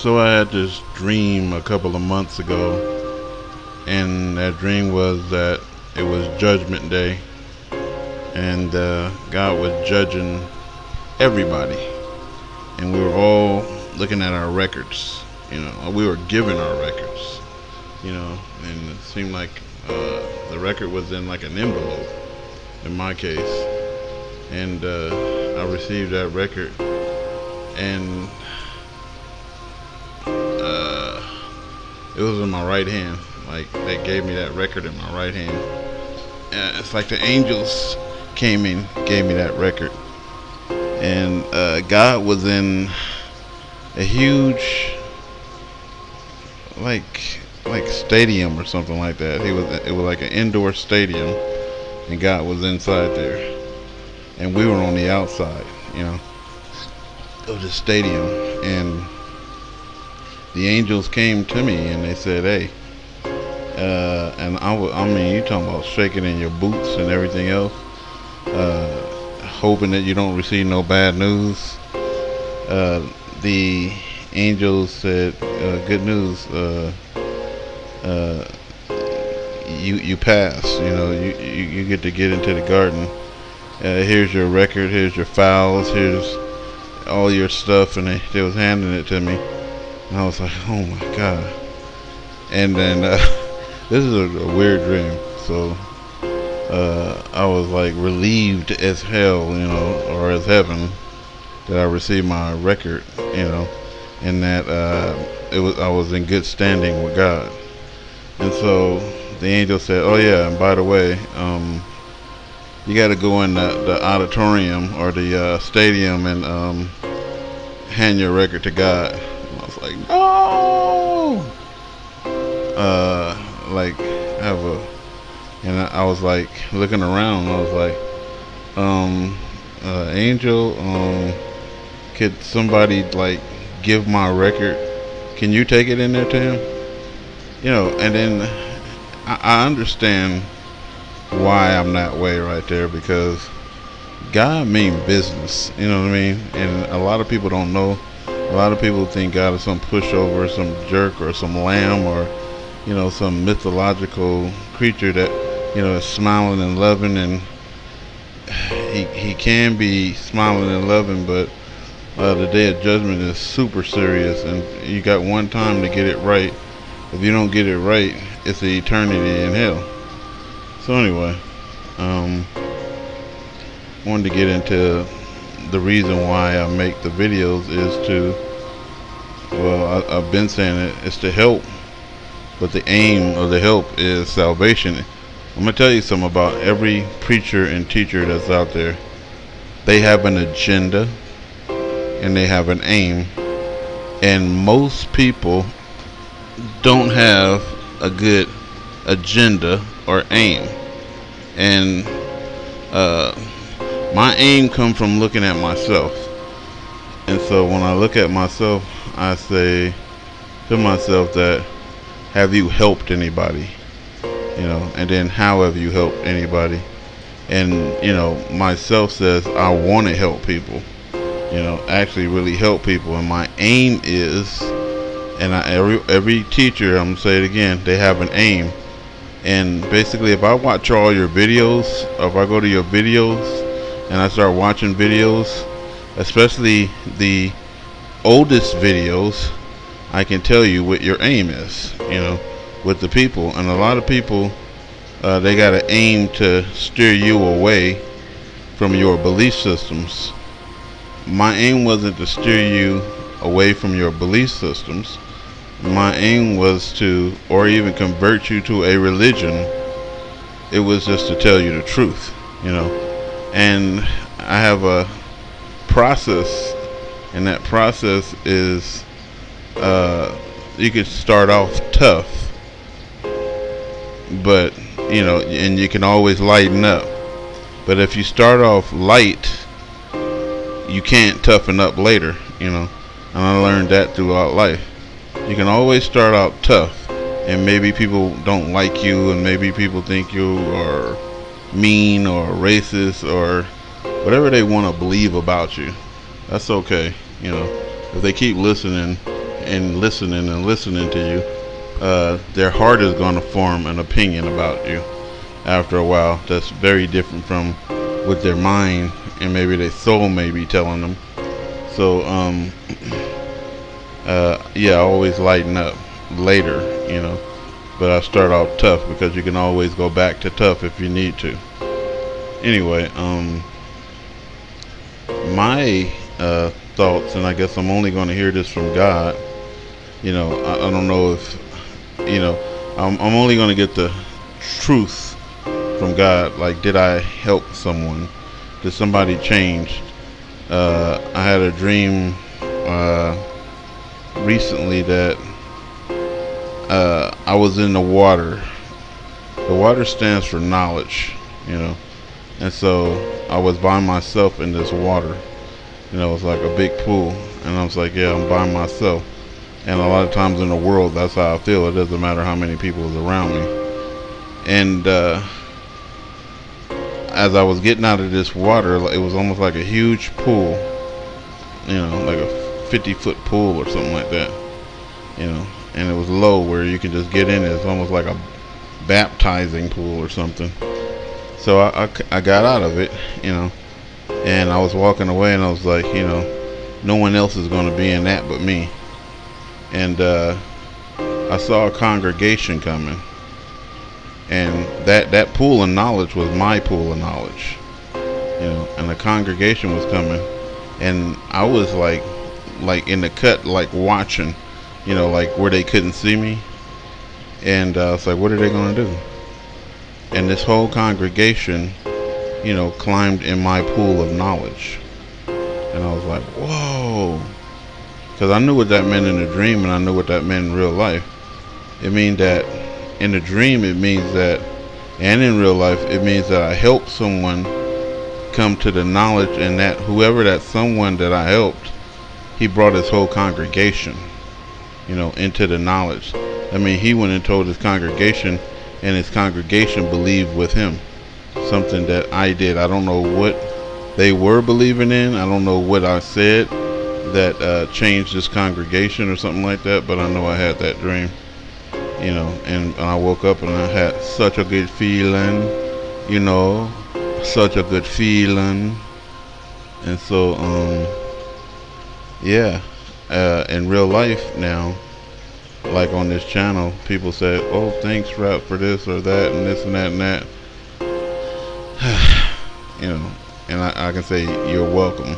So I had this dream a couple of months ago, and that dream was that it was Judgment Day, and God was judging everybody, and we were all looking at our records. We were given our records, and it seemed like the record was in like an envelope, in my case, and I received that record, and it was in my right hand. Like, they gave me that record in my right hand. It's like the angels came in, gave me that record, and God was in a huge, like stadium or something like that. It was like an indoor stadium, and God was inside there, and we were on the outside, of the stadium, and the angels came to me and they said, "Hey," and I mean, you talking about shaking in your boots and everything else, hoping that you don't receive no bad news. The angels said, "Good news. You pass. You get to get into the garden. Here's your record. Here's your files. Here's all your stuff." And they was handing it to me. And I was like, oh my God. And then this is a weird dream. So I was like relieved as hell, or as heaven, that I received my record, and that I was in good standing with God. And so the angel said, "Oh yeah, and by the way, you got to go in the auditorium or the stadium and hand your record to God." I was like, no. And I was like looking around. I was like, angel, could somebody like give my record? Can you take it in there to him? And then I understand why I'm that way right there, because God mean business. You know what I mean? And a lot of people don't know. A lot of people think God is some pushover, some jerk, or some lamb, or some mythological creature that is smiling and loving, and he can be smiling and loving, but the day of judgment is super serious, and you got one time to get it right. If you don't get it right, it's an eternity in hell. So anyway, wanted to get into the reason why I make the videos is to, I've been saying it's to help, but the aim of the help is salvation. I'm going to tell you something about every preacher and teacher that's out there. They have an agenda and they have an aim, and most people don't have a good agenda or aim. And my aim comes from looking at myself. And so when I look at myself, I say to myself that, have you helped anybody? And then how have you helped anybody? And myself says I want to help people, actually really help people. And my aim is, and every teacher, I'm gonna say it again, they have an aim. And basically, if I watch all your videos, or if I go to your videos and I start watching videos, especially the oldest videos, I can tell you what your aim is, with the people. And a lot of people, they got an aim to steer you away from your belief systems. My aim wasn't to steer you away from your belief systems. My aim was to, or even convert you to a religion. It was just to tell you the truth, And I have a process, and that process is, you can start off tough, but and you can always lighten up. But if you start off light, you can't toughen up later, And I learned that throughout life. You can always start out tough, and maybe people don't like you, and maybe people think you are mean or racist or whatever they want to believe about you. That's okay. If they keep listening and listening to you, their heart is going to form an opinion about you after a while. That's very different from what their mind and maybe their soul may be telling them. So, yeah, I always lighten up later, but I start off tough because you can always go back to tough if you need to. Anyway, my thoughts, and I guess I'm only going to hear this from God. I don't know if, I'm only going to get the truth from God. Like, did I help someone? Did somebody change? I had a dream recently that I was in the water. The water stands for knowledge, and so I was by myself in this water. It was like a big pool, and I was like, yeah, I'm by myself. And a lot of times in the world, that's how I feel. It doesn't matter how many people is around me. And as I was getting out of this water, it was almost like a huge pool, like a 50-foot pool or something like that, and it was low where you can just get in it. It's almost like a baptizing pool or something. So I got out of it, and I was walking away, and I was like, no one else is going to be in that but me. And I saw a congregation coming, and that pool of knowledge was my pool of knowledge, and the congregation was coming, and I was like in the cut, like watching, like where they couldn't see me, and I was like, what are they going to do? And this whole congregation, climbed in my pool of knowledge, and I was like, whoa. Because I knew what that meant in a dream, and I knew what that meant in real life. It means that in a dream, it means that, and in real life, it means that I helped someone come to the knowledge, and that whoever that someone that I helped, he brought his whole congregation, into the knowledge. I mean, he went and told his congregation, and his congregation believed with him. Something that I did. I don't know what they were believing in. I don't know what I said that changed this congregation or something like that, but I know I had that dream, and I woke up and I had such a good feeling, such a good feeling. And so yeah, in real life now, like on this channel, people say, oh, thanks Rap for this or that and this and that and that. And I can say you're welcome.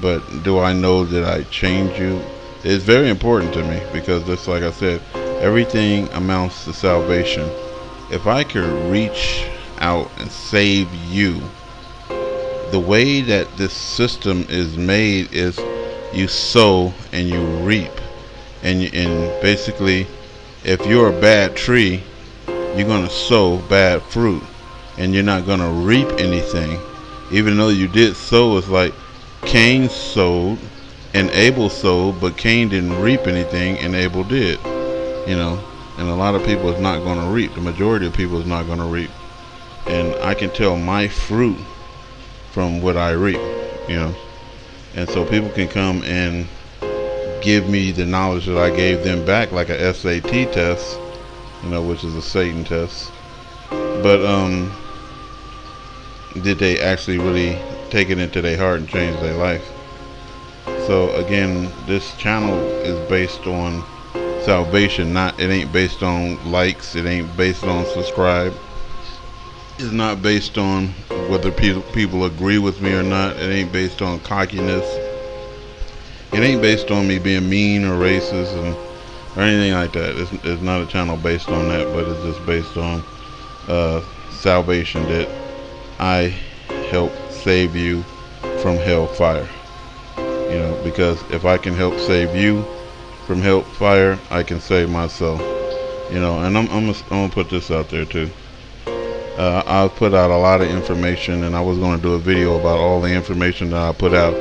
But do I know that I change you? It's very important to me, because just like I said, everything amounts to salvation. If I could reach out and save you, the way that this system is made is you sow and you reap. And basically, if you're a bad tree, you're going to sow bad fruit, and you're not going to reap anything. Even though you did sow, it's like Cain sowed and Abel sowed, but Cain didn't reap anything and Abel did, and a lot of people is not going to reap. The majority of people is not going to reap, and I can tell my fruit from what I reap, and so people can come and give me the knowledge that I gave them back, like a SAT test, which is a Satan test. But did they actually really take it into their heart and change their life? So again, this channel is based on salvation. It ain't based on likes. It ain't based on subscribe. It's not based on whether people agree with me or not. It ain't based on cockiness. It ain't based on me being mean or racist or anything like that. It's not a channel based on that, but it's just based on salvation, that I help save you from hellfire. Because if I can help save you from hellfire, I can save myself. And I'm gonna put this out there too. I've put out a lot of information, and I was going to do a video about all the information that I put out.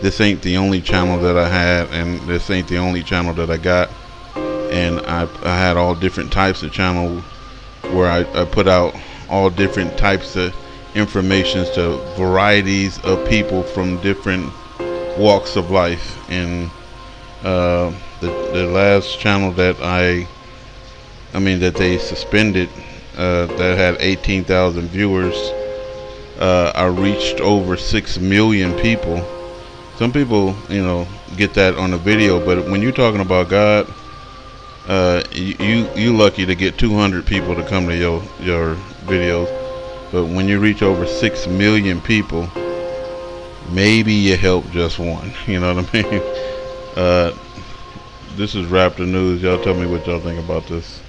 This ain't the only channel that I had, and this ain't the only channel that I got. And I had all different types of channels where I put out all different types of informations to varieties of people from different walks of life. And the last channel that that they suspended, that had 18,000 viewers, I reached over 6 million people. Some people, get that on the video, but when you're talking about God, you lucky to get 200 people to come to your videos. But when you reach over 6 million people, maybe you help just one. You know what I mean? This is Raptor News. Y'all tell me what y'all think about this.